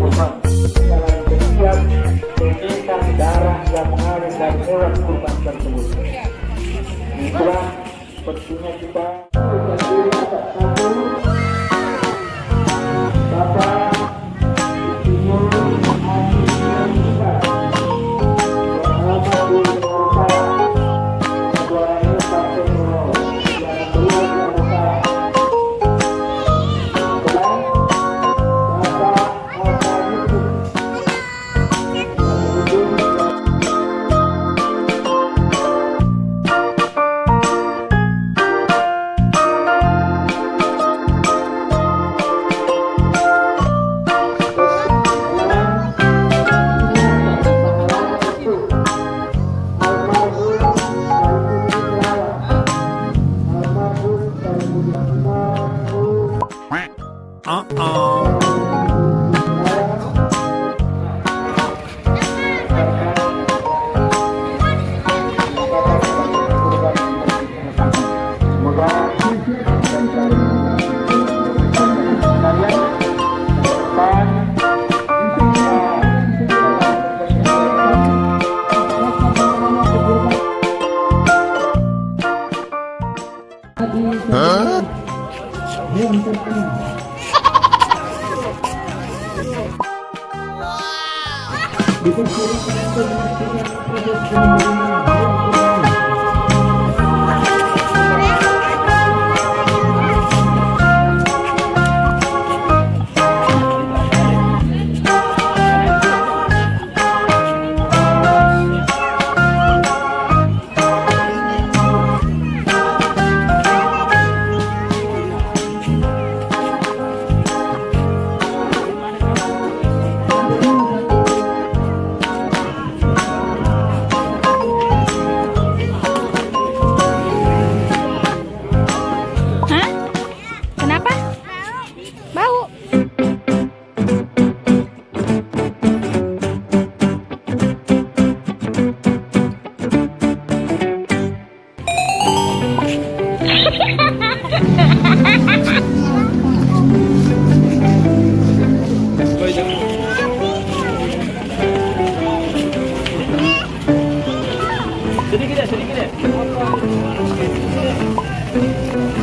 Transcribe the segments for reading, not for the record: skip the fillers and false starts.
kurban dalam setiap tetesan darah yang mengalir dari hewan kurban tersebut. Itulah pentingnya kita berdiri atas satu Bapak Ibu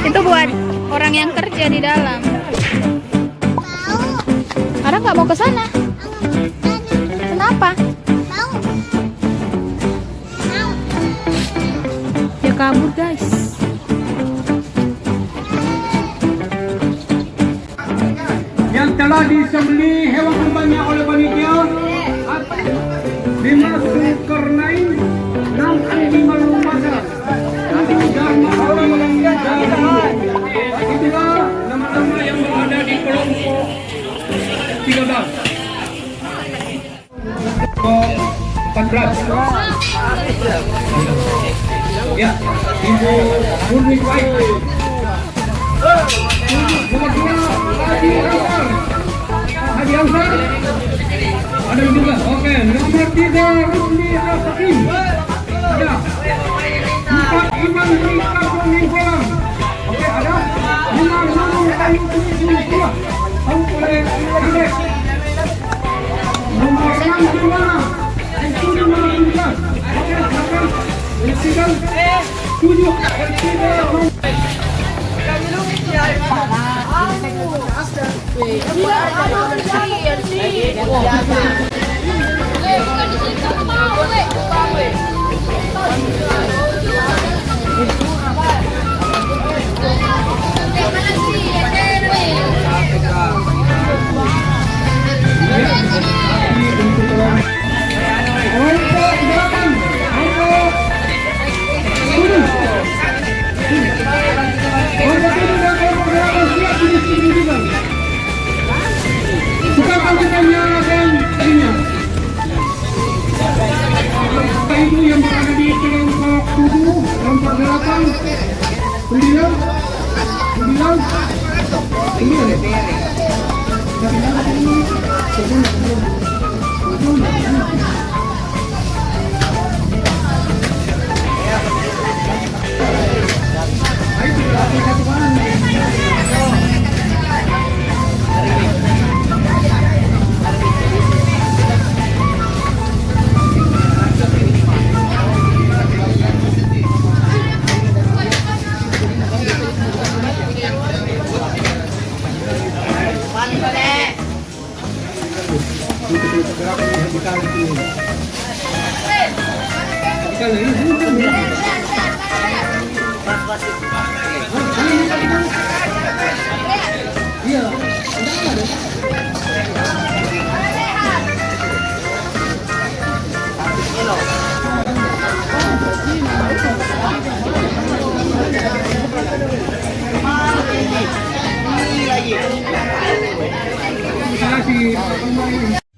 Itu buat orang yang kerja di dalam. Ara nggak mau ke sana. Kenapa? Ya kabur guys. Yang telah disembelih hewan kurbannya oleh panitia 5 Zulkarnain, 6 anjing malumasa, 1 Dharma Awi, itulah nama-nama yang berada di kelompok 13 14. Ya, Ibu Nurmi Baik. Nomor 2 Haji Ansar. Haji Ansar ada juga. Oke, nomor 3 Rusli Al-Hakim. Ada. 4 Iman Rika Pemingkolan. Oke, ada. 5 Nunung Ayu Tujuh. Tahu oleh Indek. Nomor 6 Gimana? Itu 15. Oke, silakan. Silakan. 7 itu yang berada di kelompok 7, kelompok 8, 9, 9. Terima kasih.